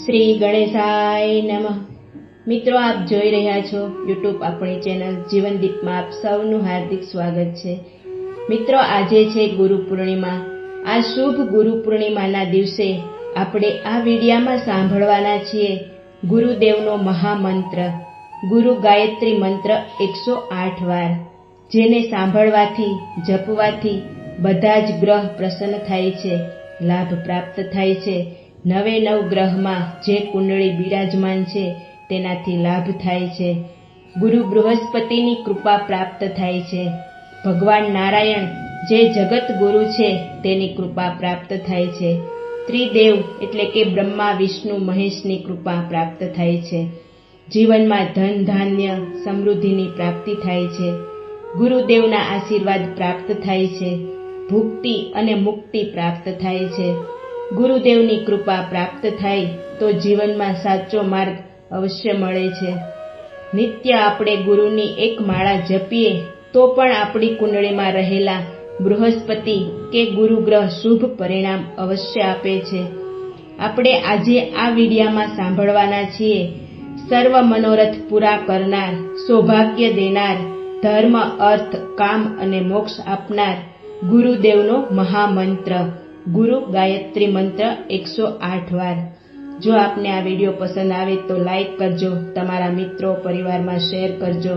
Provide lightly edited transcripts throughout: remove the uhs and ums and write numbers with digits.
શ્રી ગણેશાય નમઃ। મિત્રો, આપ જોઈ રહ્યા છો યુટ્યુબ આપણી ચેનલ જીવનદીપમાં આપ સૌનું હાર્દિક સ્વાગત છે। મિત્રો, આજે છે ગુરુ પૂર્ણિમા। આ શુભ ગુરુ પૂર્ણિમાના દિવસે આપણે આ વિડીયામાં સાંભળવાના છીએ ગુરુદેવનો મહામંત્ર ગુરુ ગાયત્રી મંત્ર 108 વાર, જેને સાંભળવાથી જપવાથી બધા જ ગ્રહ પ્રસન્ન થાય છે, લાભ પ્રાપ્ત થાય છે। 9 ગ્રહમાં જે કુંડળી બિરાજમાન છે તેનાથી લાભ થાય છે। ગુરુ બૃહસ્પતિની કૃપા પ્રાપ્ત થાય છે। ભગવાન નારાયણ જે જગત ગુરુ છે તેની કૃપા પ્રાપ્ત થાય છે। ત્રિદેવ એટલે કે બ્રહ્મા વિષ્ણુ મહેશની કૃપા પ્રાપ્ત થાય છે। જીવનમાં ધન ધાન્ય સમૃદ્ધિની પ્રાપ્તિ થાય છે। ગુરુદેવના આશીર્વાદ પ્રાપ્ત થાય છે। ભુક્તિ અને મુક્તિ પ્રાપ્ત થાય છે। ગુરુદેવની કૃપા પ્રાપ્ત થાય તો જીવનમાં સાચો માર્ગ અવશ્ય મળે છે। નિત્ય આપણે ગુરુની એક માળા જપીએ તો પણ આપણી કુંડળીમાં રહેલા બૃહસ્પતિ કે ગુરુ ગ્રહ શુભ પરિણામ અવશ્ય આપે છે। આપણે આજે આ વિડીયામાં સાંભળવાના છીએ સર્વ મનોરથ પૂરા કરનાર, સૌભાગ્ય દેનાર, ધર્મ અર્થ કામ અને મોક્ષ આપનાર ગુરુદેવનો મહામંત્ર ગુરુ ગાયત્રી મંત્ર 108 વાર। જો આપને આ વિડીયો પસંદ આવે તો લાઈક કરજો, તમારા મિત્રો પરિવારમાં શેર કરજો।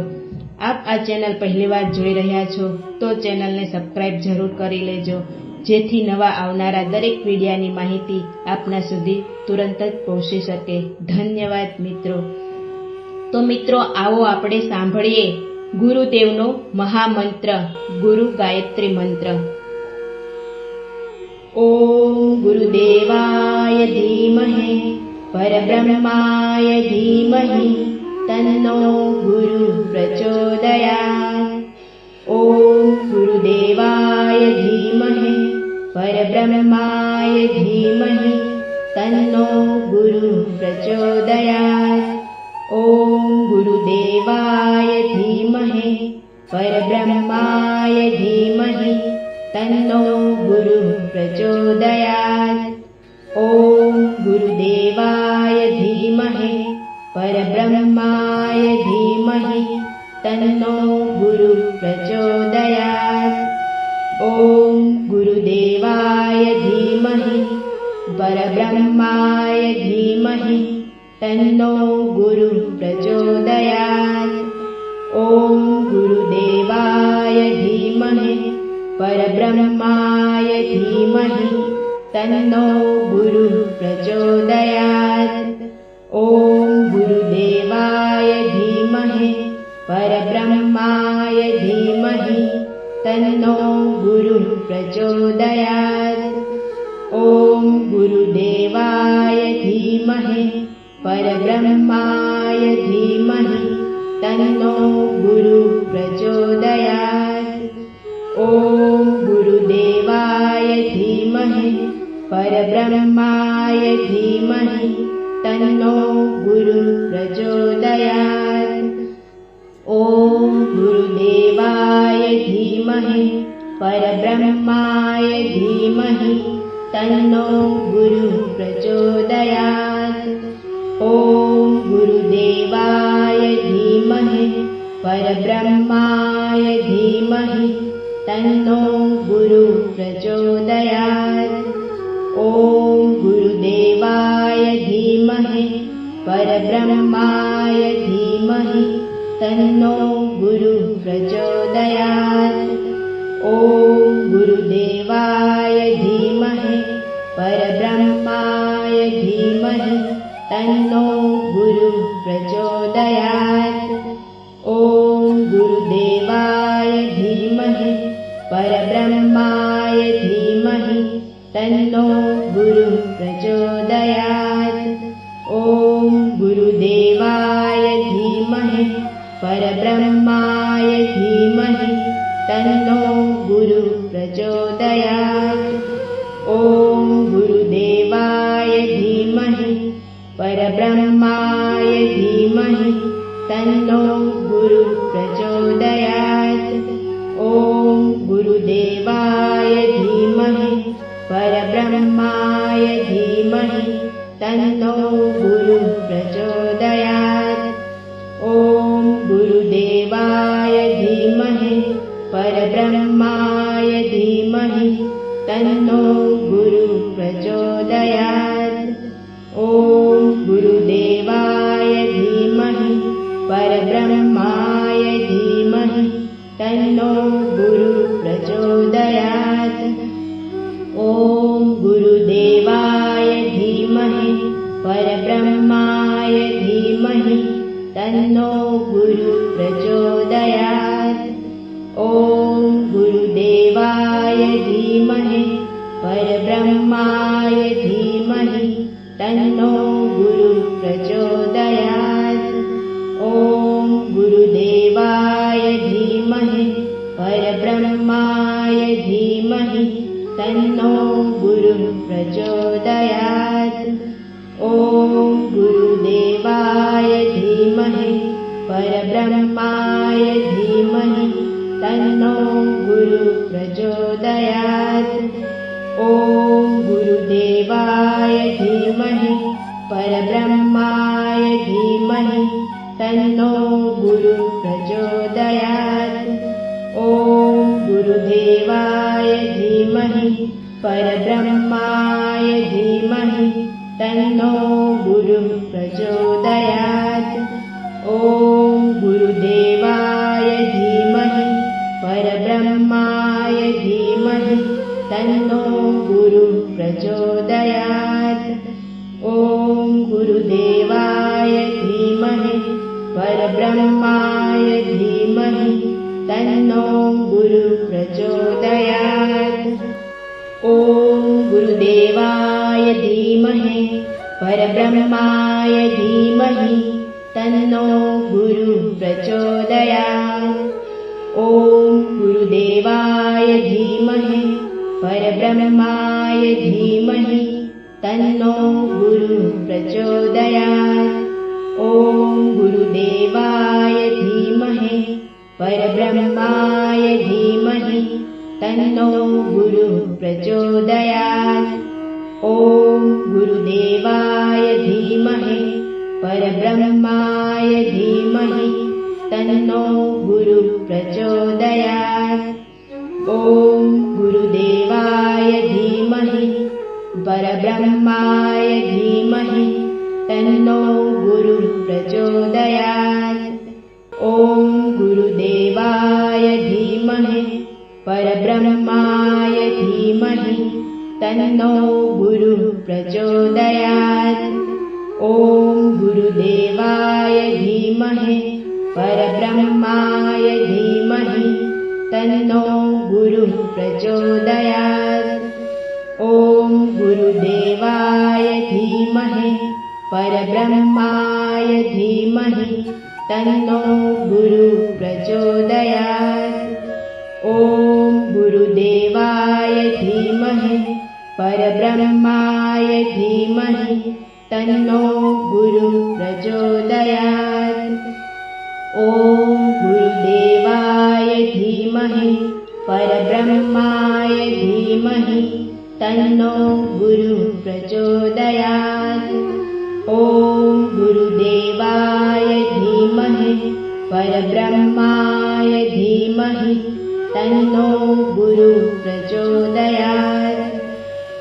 આપ આ ચેનલ પહેલીવાર જોઈ રહ્યા છો તો ચેનલને સબસ્ક્રાઇબ જરૂર કરી લેજો, જેથી નવા આવનારા દરેક વિડીયાની માહિતી આપના સુધી તુરંત જ પહોંચી શકે। ધન્યવાદ મિત્રો। તો મિત્રો, આવો આપણે સાંભળીએ ગુરુદેવનો મહામંત્ર ગુરુ ગાયત્રી મંત્ર। ઓમ ગુરુદેવાય ધીમહિ પરબ્રહ્માય ધીમહિ તન્નો ગુરુ પ્રચોદયાત। ઓમ ગુરુદેવાય ધીમહિ પરબ્રહ્માય ધીમહિ તન્નો ગુરુ પ્રચોદયાત। ઓમ ગુરુદેવાય ધીમહિ પરબ્રહ્માય ધીમહિ તન્નો ગુરુ પ્રચોદયાત। ઓમ ગુરુદેવાય ધીમહિ પરબ્રહ્માય ધીમહિ તન્નો ગુરુ પ્રચોદયાત। ઓમ ગુરુદેવાય ધીમહિ પરબ્રહ્માય ધીમહિ તન્નો ગુરુ પ્રચોદયાત। ઓમ ગુરુદેવાય ધીમહિ પરબ્રહ્માય ધીમહિ તન્નો ગુરુ પ્રચોદયાત। ઓમ ગુરુદેવાય ધીમહિ પરબ્રહ્માય ધીમહિ તન્નો ગુરુ પ્રચોદયાત। ઓમ ગુરુદેવાય ધીમહિ પરબ્રહ્માય ધીમહિ તન્નો ગુરુ પ્રચોદયાત। ઓમ ગુરુદેવાય ધીમહિ પરબ્રહ્માય ધીમહિ તન્નો ગુરુ પ્રચોદયાત। ઓમ ગુરુદેવાય ધીમહિ પરબ્રહ્માય ધીમહિ તન્નો ગુરુ પ્રચોદયાત। ઓમ ગુરુદેવાય ધીમહિ પરબ્રહ્માય ધીમહિ તન્નો ગુરુ પ્રચોદયાત। ઓમ ગુરુદેવાય ધીમહિ પરબ્રહ્માય ધીમહિ તન્નો ગુરુ પ્રચોદયાત। ઓમ ગુરુદેવાય ધીમહિ પરબ્રહ્માય ધીમહિ તન્નો ગુરુ પ્રચોદયાત। ઓમ ગુરુદેવાય ધીમહિ પરબ્રહ્માય ધીમહિ તન્નો ગુરુ પ્રચોદયાત। ઓમ ગુરુદેવાય ધીમહિ પરબ્રહ્માય ધીમહિ તન્નો ગુરુ પ્રચોદયાત। ઓમ ગુરુદેવાય ધીમહિ પરબ્રહ્માય ધીમહિ તન્નો ગુરુ પ્રચોદયાત। ઓમ ગુરુદેવાય ધીમહિ પરબ્રહ્માય ધીમહિ તન્નો परब्रह्माय धीमहि तन्नो गुरुः प्रचोदयात्। ॐ गुरुदेवाय धीमहि परब्रह्माय धीमहि तन्नो गुरुः प्रचोदयात्। ॐ गुरुदेवाय धीमहि परब्रह्माय धीमहि तन्नो गुरुः प्रचोदयात्। ॐ गुरुदेवाय धीमहि परब्रह्माय धीमहि तन्नो गुरुः प्रचोदयात्। ॐ गुरुदेवाय धीमहि परब्रह्माय धीमहि तन्नो गुरुः प्रचोदयात्। ॐ गुरुदेवाय धीमहि परब्रह्माय धीमहि तन्नो गुरुः प्रचोदयात्। ॐ गुरुदेवाय धीमहि परब्रह्माय धीमहि तन्नो गुरुः प्रचोदयात्। ॐ गुरुदेवाय धीमहि परब्रह्माय धीमहि तन्नो गुरुः प्रचोदयात्। ॐ गुरुदेवाय धीमहि परब्रह्माय धीमहि तन्नो गुरुः प्रचोदयात्। ॐ गुरुदेवाय धीमहि परब्रह्माय धीमहि तन्नो गुरुः प्रचोदयात्। ॐ गुरुदेवाय धीमहि परब्रह्माय धीमहि तन्नो गुरुः प्रचोदयात्। ॐ गुरुदेवाय धीमहि परब्रह्माय धीमहि तन्नो गुरुः प्रचोदयात्। ॐ गुरुदेवाय धीमहि परब्रह्माय धीमहि तन्नो गुरुः प्रचोदयात्। ॐ गुरुदेवाय धीमहि परब्रह्माय धीमहि तन्नो गुरुः प्रचोदयात्। ॐ गुरुदेवाय धीमहि परब्रह्माय धीमहि तन्नो गुरुः प्रचोदयात्। ॐ गुरुदेवाय धीमहि परब्रह्माय धीमहि तन्नो गुरुः प्रचोदयात्। ॐ गुरुदेवाय धीमहि परब्रह्माय धीमहि तन्नो गुरुः प्रचोदयात्। ॐ गुरुदेवाय धीमहि परब्रह्माय धीमहि तन्नो गुरुः प्रचोदयात्। ॐ गुरुदेवाय धीमहि परब्रह्माय धीमहि तन्नो गुरुः प्रचोदयात्। ॐ गुरुदेवाय धीमहि परब्रह्माय धीमहि तन्नो गुरुः प्रचोदयात्। ॐ गुरुदेवाय धीमहि परब्रह्माय धीमहि तन्नो गुरुः प्रचोदयात्।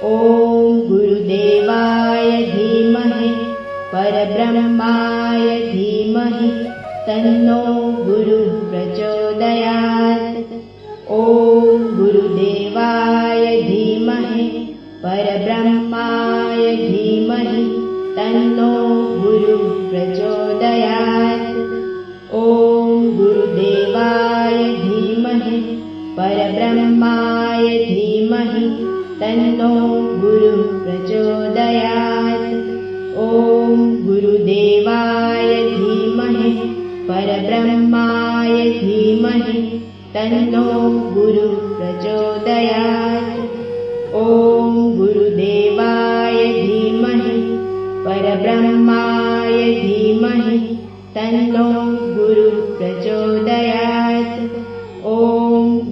ॐ गुरुदेवाय धीमहि परब्रह्माय धीमहि तन्नो गुरुः प्रचोदयात्। ॐ गुरुदेवाय धीमहि परब्रह्माय धीमहि तन्नो गुरुः प्रचोदयात्। ॐ गुरुदेवाय धीमहि परब्रह्माय धीमहि तन्नो गुरुः प्रचोदयात्। ॐ गुरुदेवाय धीमहि परब्रह्माय धीमहि तन्नो गुरुः प्रचोदयात्। ॐ गुरुदेवाय धीमहि परब्रह्माय धीमहि तन्नो गुरुः प्रचोदयात्। ॐ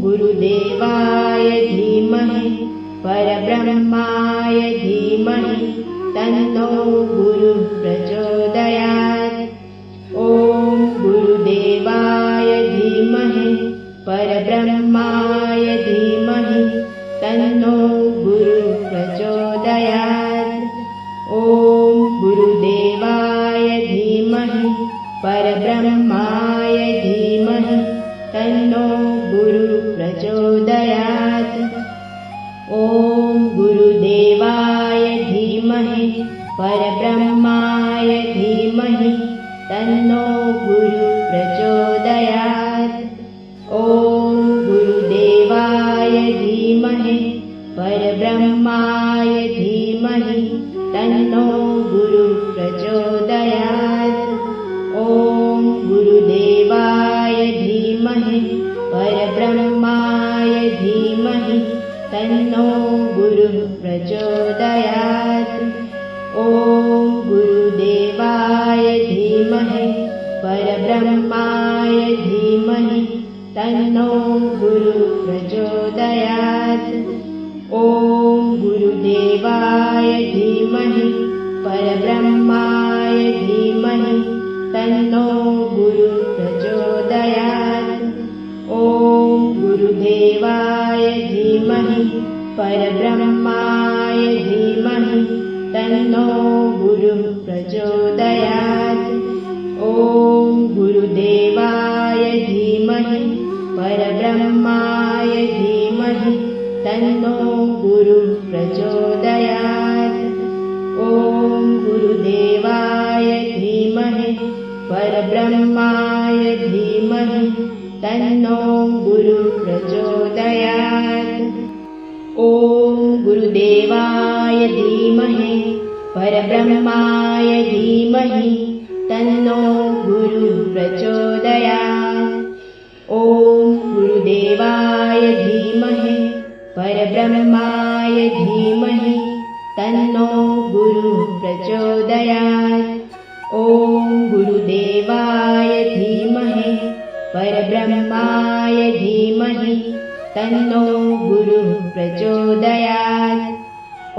गुरुदेवाय धीमहि परब्रह्माय धीमहि तन्नो गुरुः प्रचोदयात्। ॐ गुरुदेवाय धीमहि परब्रह्माय परब्रह्माय धीमहि तन्नो गुरुः प्रचोदयात्। ॐ गुरुदेवाय धीमहि परब्रह्माय धीमहि तन्नो गुरुः प्रचोदयात्। ॐ गुरुदेवाय धीमहि परब्रह्माय धीमहि तन्नो गुरुः प्रचोदयात्। ॐ गुरुदेवाय धीमहि परब्रह्माय धीमहि तन्नो गुरुः प्रचोदयात्। ॐ गुरुदेवाय धीमहि परब्रह्माय धीमहि तन्नो गुरुः प्रचोदयात्। ॐ गुरुदेवाय धीमहि परब्रह्माय धीमहि तन्नो गुरुः प्रचोदयात्। ॐ गुरुदेवाय धीमहि परब्रह्माय धीमहि तन्नो गुरुः प्रचोदयात्। ॐ गुरुदेवाय धीमहि परब्रह्माय धीमहि तन्नो गुरुः प्रचोदयात्। ॐ गुरुदेवाय धीमहि परब्रह्माय धीमहि तन्नो गुरुः प्रचोदयात्। ॐ गुरुदेवाय धीमहि परब्रह्माय धीमहि तन्नो गुरुः प्रचोदयात्। ॐ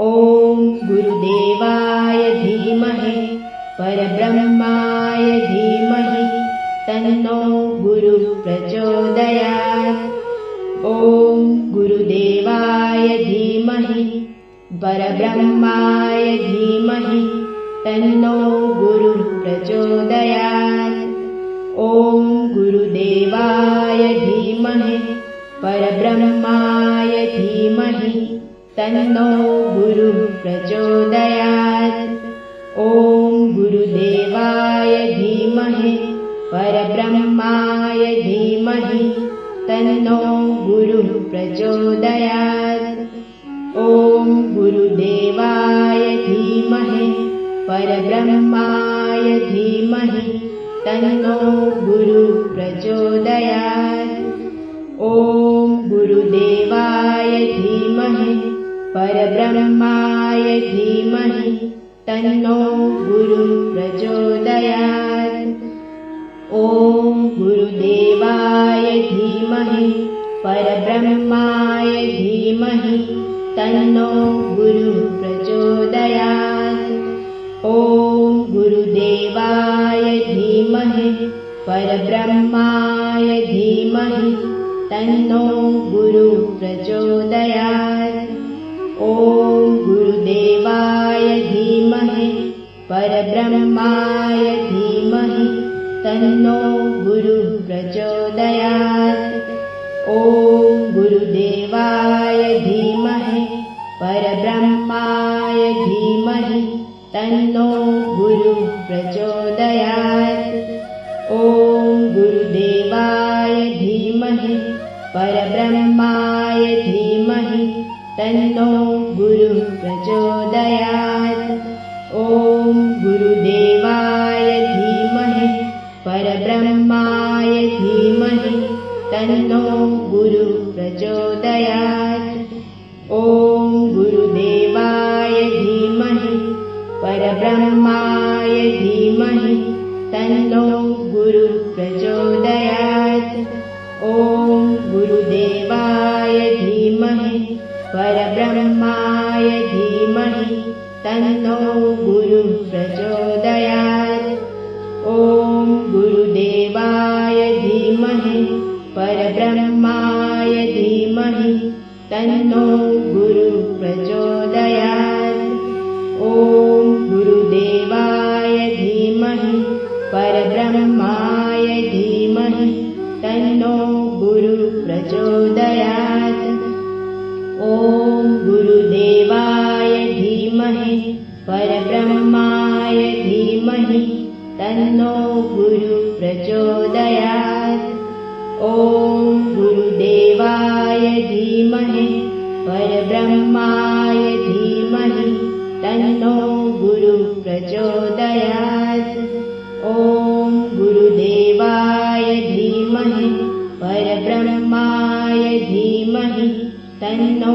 गुरुदेवाय धीमहि परब्रह्माय धीमहि तन्नो गुरुः प्रचोदयात्। ॐ गुरुदेवाय धीमहि परब्रह्माय धीमहि तन्नो गुरुः प्रचोदयात्। ॐ गुरुदेवाय धीमहि परब्रह्माय धीमहि तन्नो गुरुः प्रचोदयात्। ॐ गुरुदेवाय धीमहि परब्रह्माय धीमहि तन्नो गुरुः प्रचोदयात्। ॐ गुरुदेवाय धीमहि परब्रह्माय धीमहि तन्नो गुरुः प्रचोदयात्। ॐ गुरुदेवाय धीमहि परब्रह्माय धीमहि तन्नो गुरुः प्रचोदयात्। ॐ गुरुदेवाय धीमहि परब्रह्माय धीमहि तन्नो गुरुः प्रचोदयात्। ॐ गुरुदेवाय धीमहि परब्रह्माय धीमहि तन्नो गुरुः प्रचोदयात्। ॐ गुरुदेवाय धीमहि परब्रह्माय धीमहि तन्नो गुरुः प्रचोदयात्। ॐ गुरुदेवाय धीमहि परब्रह्माय धीमहि तन्नो गुरुः प्रचोदयात्। ॐ गुरुदेवाय धीमहि परब्रह्माय धीमहि तन्नो गुरुः प्रचोदयात्। ॐ गुरुदेवाय धीमहि परब्रह्माय धीमहि तन्नो गुरुः प्रचोदयात्। ॐ गुरुदेवाय धीमहि परब्रह्माय धीमहि तन्नो गुरुः प्रचोदयात्। ॐ गुरुदेवाय धीमहि परब्रह्माय धीमहि तन्नो गुरुः प्रचोदयात्। ॐ गुरुदेवाय धीमहि परब्रह्माय धीमहि तन्नो गुरुः प्रचोदयात्। ॐ गुरुदेवाय धीमहि परब्रह्माय धीमहि तन्नो गुरुः प्रचोदयात्। ॐ गुरुदेवाय धीमहि परब्रह्माय धीमहि तन्नो गुरुः प्रचोदयात्। ॐ गुरुदेवाय धीमहि परब्रह्माय धीमहि तन्नो गुरुः प्रचोदयात्। ॐ गुरुदेवाय धीमहि परब्रह्माय धीमहि तन्नो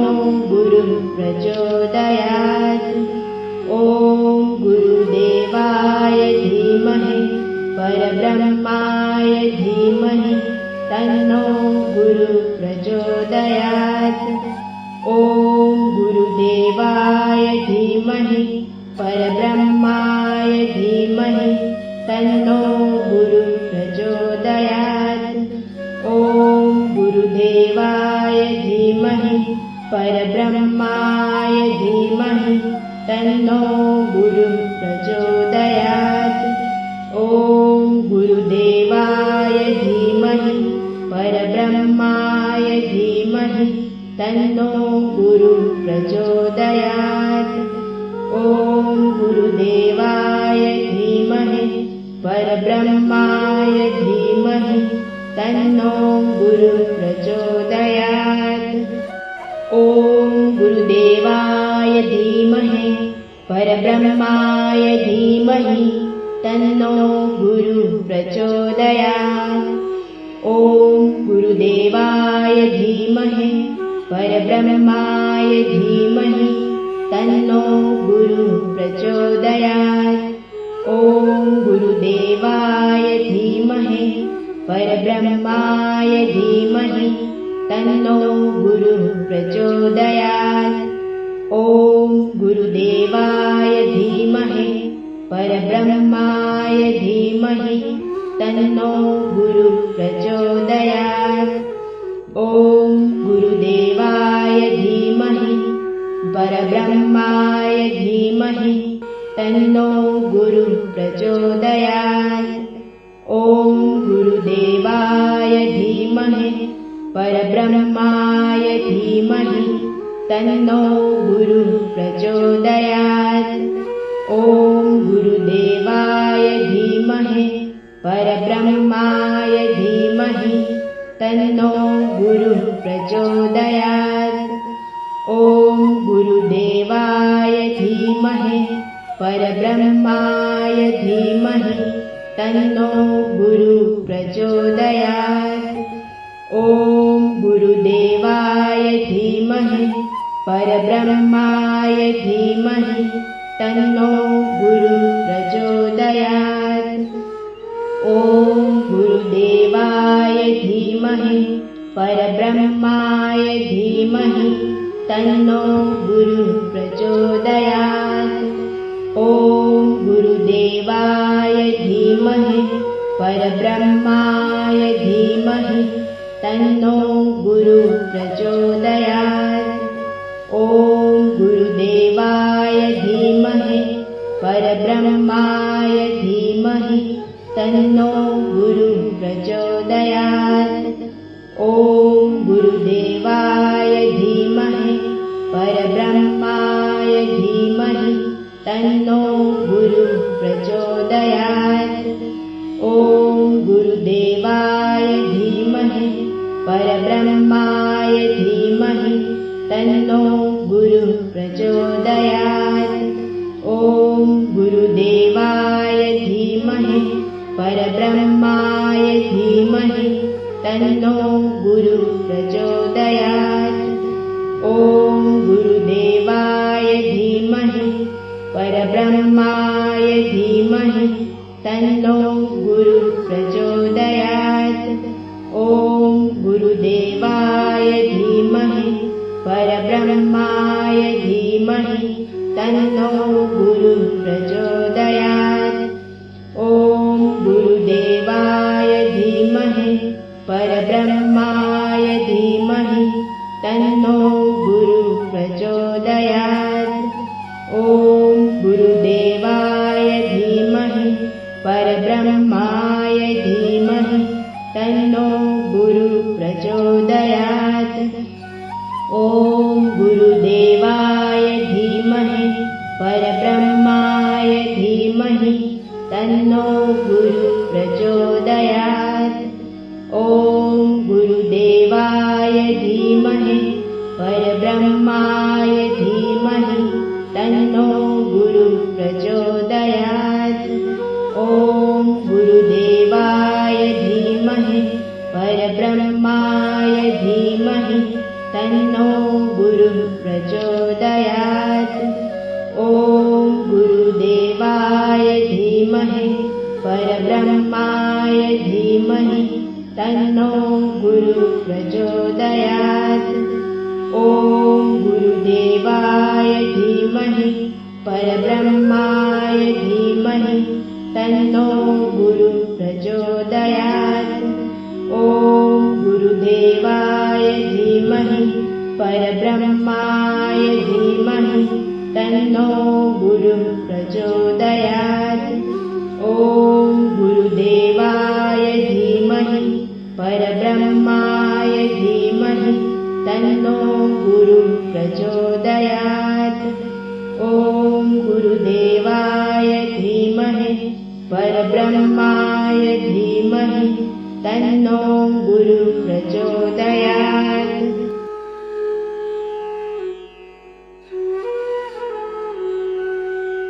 गुरुः प्रचोदयात्। ॐ गुरुदेवाय धीमहि परब्रह्माय धीमहि तन्नो गुरुः प्रचोदयात्। ॐ गुरुदेवाय धीमहि परब्रह्माय धीमहि तन्नो गुरुः प्रचोदयात्। ॐ गुरुदेवाय धीमहि परब्रह्माय धीमहि तन्नो गुरुः प्रचोदयात्। ॐ गुरुदेवाय धीमहि परब्रह्माय धीमहि तन्नो गुरुः प्रचोदयात्। ॐ गुरुदेवाय धीमहि परब्रह्माय धीमहि तन्नो गुरुः प्रचोदयात्। ॐ गुरुदेवाय धीमहि परब्रह्माय धीमहि तन्नो गुरुः प्रचोदयात्। ॐ गुरुदेवाय धीमहि परब्रह्माय धीमहि तन्नो गुरुः प्रचोदयात्। ॐ गुरुदेवाय धीमहि परब्रह्माय धीमहि तन्नो गुरुः प्रचोदयात्। ॐ गुरुदेवाय धीमहि परब्रह्माय धीमहि तन्नो गुरुः प्रचोदयात्। ॐ गुरुदेवाय धीमहि परब्रह्माय धीमहि तन्नो गुरुः प्रचोदयात्। ॐ गुरुदेवाय धीमहि परब्रह्माय धीमहि तन्नो गुरुः प्रचोदयात्। ॐ गुरुदेवाय धीमहि परब्रह्माय धीमहि तन्नो गुरुः प्रचोदयात्। ॐ गुरुदेवाय धीमहि परब्रह्माय धीमहि तन्नो गुरुः प्रचोदयात्। ॐ गुरुदेवाय धीमहि परब्रह्माय धीमहि तन्नो गुरुः प्रचोदयात्। ॐ गुरुदेवाय धीमहि परब्रह्माय धीमहि तन्नो गुरुः प्रचोदयात्। ॐ गुरुदेवाय धीमहि परब्रह्माय धीमहि तन्नो गुरुः प्रचोदयात्। ॐ गुरुदेवाय धीमहि परब्रह्माय धीमहि तन्नो गुरुः प्रचोदयात्। ॐ गुरुदेवाय धीमहि परब्रह्माय धीमहि तन्नो गुरुः प्रचोदयात्। ॐ गुरुदेवाय धीमहि परब्रह्माय धीमहि तन्नो गुरुः प्रचोदयात्। ॐ गुरुदेवाय धीमहि परब्रह्माय धीमहि तन्नो गुरुः प्रचोदयात्। ॐ गुरुदेवाय धीमहि परब्रह्माय धीमहि तन्नो गुरुः प्रचोदयात्। ॐ गुरुदेवाय धीमहि परब्रह्माय धीमहि तन्नो गुरुः प्रचोदयात्। ॐ गुरुदेवाय धीमहि परब्रह्माय धीमहि तन्नो गुरुः प्रचोदयात्। ॐ गुरुदेवाय धीमहि परब्रह्माय धीमहि तन्नो गुरुः प्रचोदयात्। ॐ गुरुदेवाय धीमहि परब्रह्माय धीमहि तन्नो गुरुः प्रचोदयात्। ॐ गुरुदेवाय धीमहि परब्रह्माय परब्रह्माय धीमहि तन्नो गुरुः प्रचोदयात्। ॐ गुरुदेवाय धीमहि परब्रह्माय धीमहि तन्नो गुरुः प्रचोदयात्। ॐ गुरुदेवाय धीमहि परब्रह्माय धीमहि तन्नो गुरुः प्रचोदयात्। ॐ गुरुदेवाय धीमहि परब्रह्माय धीमहि तन्नो गुरुः प्रचोदयात्। ॐ गुरुदेवाय धीमहि परब्रह्माय धीमहि तन्नो गुरुः प्रचोदयात्। ॐ गुरुदेवाय धीमहि परब्रह्माय धीमहि तन्नो गुरुः प्रचोदयात्। ॐ गुरुदेवाय धीमहि परब्रह्माय धीमहि तन्नो गुरुः प्रचोदयात्।